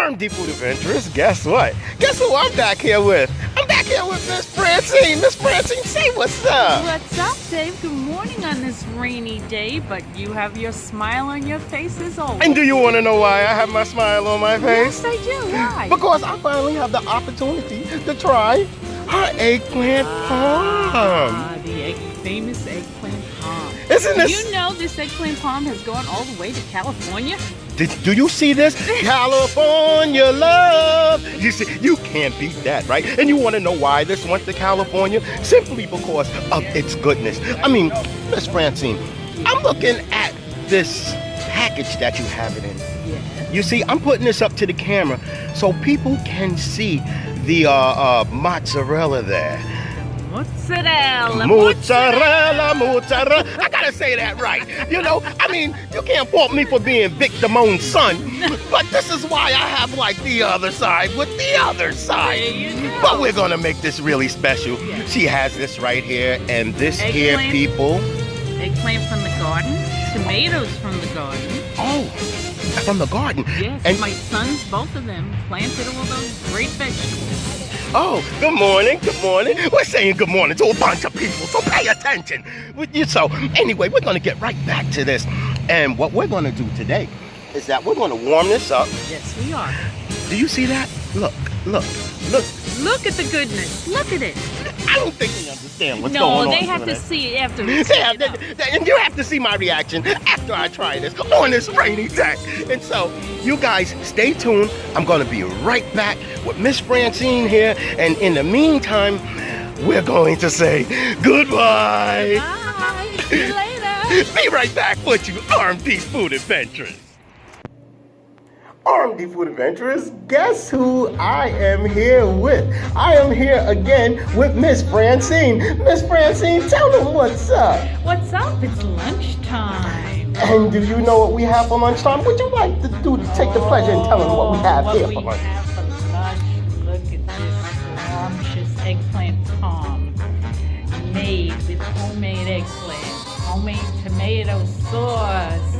RMD Food Adventurers, guess what? Guess who I'm back here with? I'm back here with Miss Francine. Miss Francine, say what's up. What's up, Dave? Good morning on this rainy day, but you have your smile on your face as always. And do you want to know why I have my smile on my face? Yes, I do. Why? Because I finally have the opportunity to try her eggplant parm. The famous eggplant parm. Isn't this? You know this eggplant parm has gone all the way to California? Do you see this? California love. You see, you can't beat that, right? And you want to know why this went to California? Simply because of its goodness. I mean, Miss Francine, I'm looking at this package that you have it in. Yeah. You see, I'm putting this up to the camera so people can see the mozzarella there. Mozzarella. Mozzarella. I gotta say that right. You know, I mean, you can't fault me for being Vic Damone's son, but this is why I have like the other side with the other side. There you go. But we're gonna make this really special. Yeah. She has this right here, and this here, Eggplant. people. Eggplant from the garden. Tomatoes from the garden. Oh, from the garden. Yes, And my sons, both of them, planted all those great vegetables. oh, good morning, good morning. We're saying good morning to a bunch of people, so pay attention. So anyway, we're gonna get right back to this. And what we're gonna do today is that we're gonna warm this up. Yes, we are. Do you see that? Look, look, look. Look at the goodness. Look at it. I don't think they understand what's going on. No, they have to today. see it after. And you have to see my reaction after I try this on this rainy day. And so, you guys stay tuned. I'm going to be right back with Miss Francine here. And in the meantime, we're going to say goodbye. Bye. See you later. Be right back with you, RMD Food Adventurers. RMD Food Adventurers, guess who I am here with? I am here again with Miss Francine. Miss Francine, tell them what's up. What's up? It's lunchtime. And do you know what we have for lunchtime? Would you like to take the pleasure in telling what we have here for lunch? What we have for lunch, look at this scrumptious eggplant parm made with homemade eggplant, homemade tomato sauce,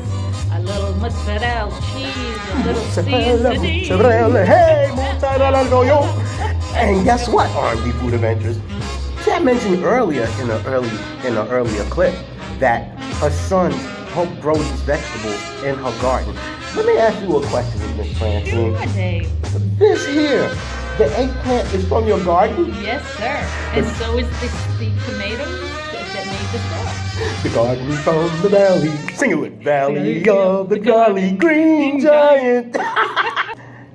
a little mozzarella cheese, a little seasoning. Mozzarella, hey, mozzarella, go yo. And guess what, RMD Food Adventures? See, I mentioned earlier in an earlier clip that her sons helped grow these vegetables in her garden. Let me ask you a question, Miss Francine. Sure, Dave. This here, the eggplant is from your garden? Yes, sir. And so is the tomatoes that made the sauce. The garden from the valley, sing it with Valley of the Golly Green Giant.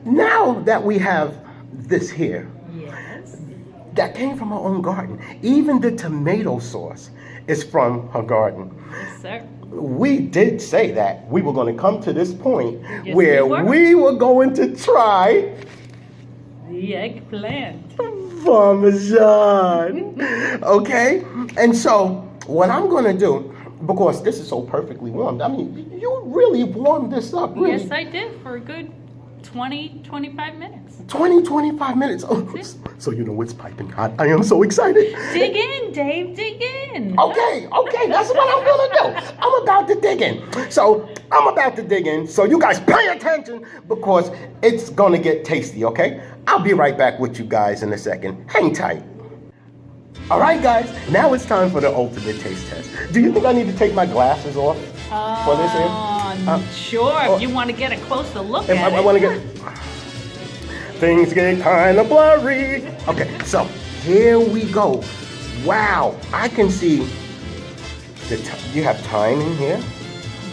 Now that we have this here, Yes. that came from her own garden. Even the tomato sauce is from her garden. Yes, sir. We did say that we were going to come to this point Yes, where we we were going to try The eggplant. Parmesan. Okay? And so, what I'm going to do, because this is so perfectly warmed, I mean, you really warmed this up, really. Yes, I did for a good 20-25 minutes. 25 minutes. Oh, so you know it's piping hot. I am so excited. Dig in, Dave, dig in. Okay, that's what I'm going to do. I'm about to dig in. So, I'm about to dig in. So, you guys pay attention because it's going to get tasty, okay? I'll be right back with you guys in a second. Hang tight. All right, guys, now it's time for the ultimate taste test. Do you think I need to take my glasses off for this here? Sure, if you want to get a closer look If at I it. want to get... Things get kind of blurry. Okay, so here we go. Wow, I can see you have thyme in here.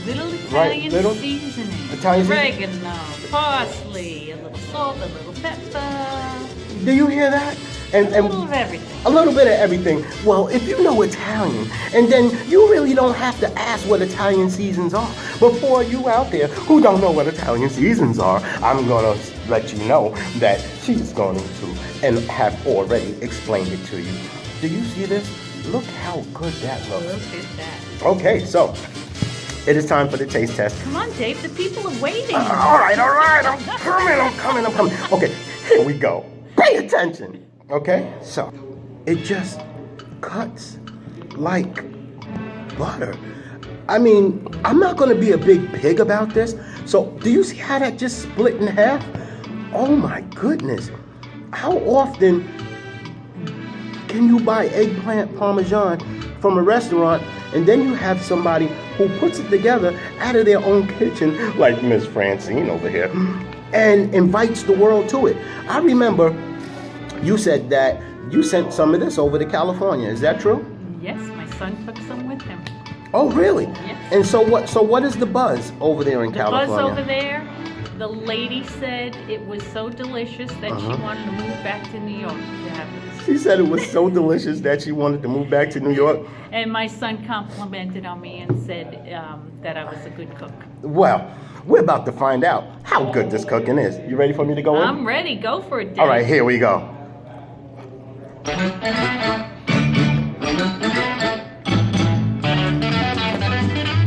Little Italian little seasoning. Italian seasoning. Oregano, parsley, a little salt, a little pepper. Do you hear that? A little of everything. A little bit of everything. Well, if you know Italian, and then you really don't have to ask what Italian seasons are. But for you out there who don't know what Italian seasons are, I'm going to let you know that she's going to, and have already explained it to you. Do you see this? Look how good that looks. Look at that. Okay, so it is time for the taste test. Come on, Dave, the people are waiting. All right, I'm coming. Okay, here we go. Pay attention. Okay, so it just cuts like butter. I mean, I'm not gonna be a big pig about this. So do you see how that just split in half? Oh my goodness. How often can you buy eggplant parmesan from a restaurant and then you have somebody who puts it together out of their own kitchen, like Miss Francine over here, and invites the world to it? I remember you said that you sent some of this over to California. Is that true? Yes, my son took some with him. Oh, really? Yes. And so what is the buzz over there in California? The buzz over there, the lady said it was so delicious that she wanted to move back to New York to have it. She said it was so delicious that she wanted to move back to New York. And my son complimented on me and said that I was a good cook. Well, we're about to find out how good this cooking is. You ready for me to go in? I'm ready. Go for it, Dave. All right, here we go.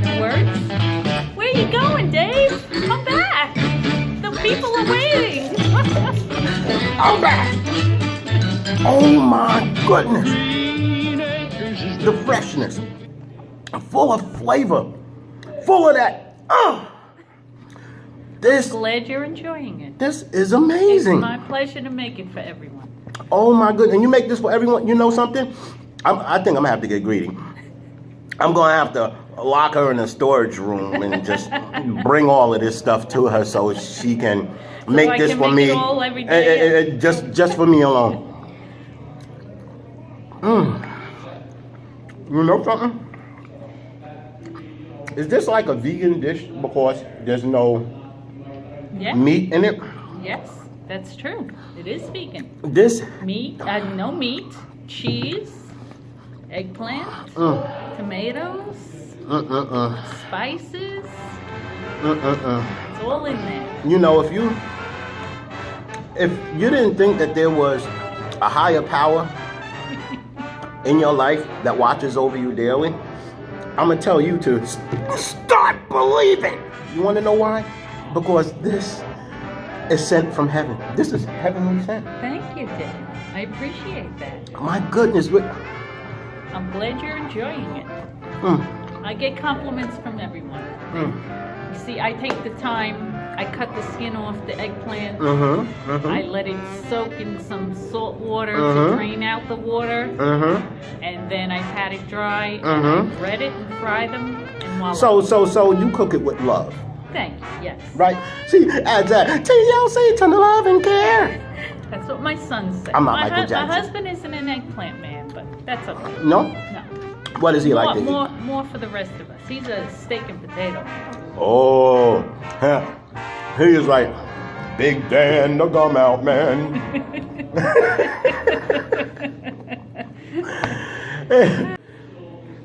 No words? Where you going, Dave? Come back. The people are waiting. I'm back. Oh my goodness. The freshness. Full of flavor. Full of that. Glad you're enjoying it. This is amazing. It's my pleasure to make it for everyone. Oh my goodness. And you make this for everyone. You know something? I think I'm going to have to get greedy. I'm going to have to lock her in a storage room and just bring all of this stuff to her so she can make this for me. It all every day. Just for me alone. You know something? Is this like a vegan dish because there's no meat in it? Yes, that's true. It is vegan. This meat, no meat, cheese, eggplant, tomatoes, spices. It's all in there. You know, if you didn't think that there was a higher power in your life that watches over you daily, I'm gonna tell you to start believing. You want to know why? Because this is sent from heaven. This is heavenly sent. Thank you, Dave. I appreciate that. My goodness. I'm glad you're enjoying it. I get compliments from everyone. You see, I take the time, I cut the skin off the eggplant. I let it soak in some salt water to drain out the water. And then I pat it dry, and I bread it and fry them, and voila. So you cook it with love. Thank you, yes. Right? See, adds that TLC to love and care. That's what my son said. I'm not Michael Jackson. My husband isn't an eggplant man, but that's okay. No? No. What does he like to eat? More for the rest of us. He's a steak and potato man. Oh, he is like Big Dan, the gum out man.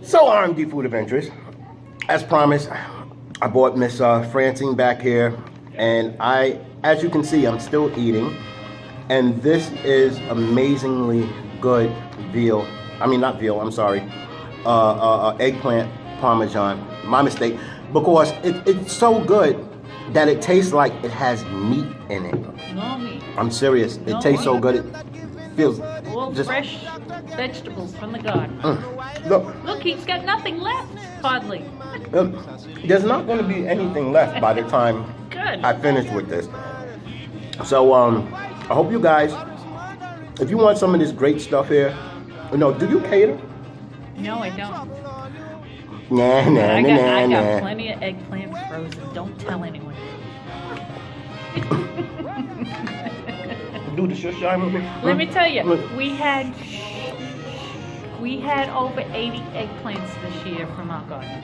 So RMD Food Adventures, as promised, I brought Miss Francine back here, and as you can see, I'm still eating, and this is amazingly good veal. I mean, not veal, I'm sorry. Eggplant parmesan. My mistake. Because it's so good that it tastes like it has meat in it. No meat. I'm serious. It tastes so good. It feels all just fresh vegetables from the garden. Look, he's got nothing left, hardly. There's not going to be anything left by the time I finish with this. So I hope you guys, if you want some of this great stuff here, do you cater? No, I don't. I got plenty of eggplant frozen. Don't tell anyone. Do the shush with me. Let me tell you, we had over 80 eggplants this year from our garden.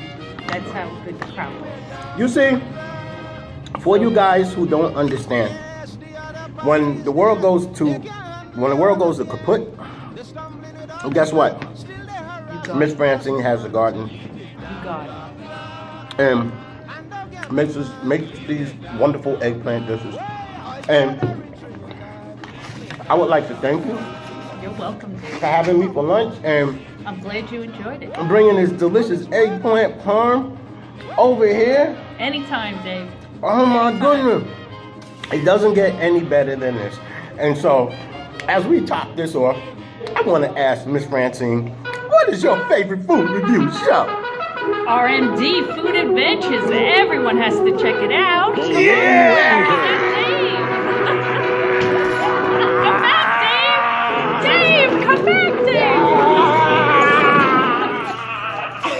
That's how good the crop was. You see, for you guys who don't understand, when the world goes to kaput, guess what? Miss Francine has a garden. And makes these wonderful eggplant dishes. And I would like to thank you. You're welcome, Dave. For having me for lunch, and I'm glad you enjoyed it. Bringing this delicious eggplant parm over here. Anytime, Dave. Oh my goodness. It doesn't get any better than this. And so, as we top this off, I want to ask Miss Francine, what is your favorite food review show? RMD Food Adventures. Everyone has to check it out. Yeah!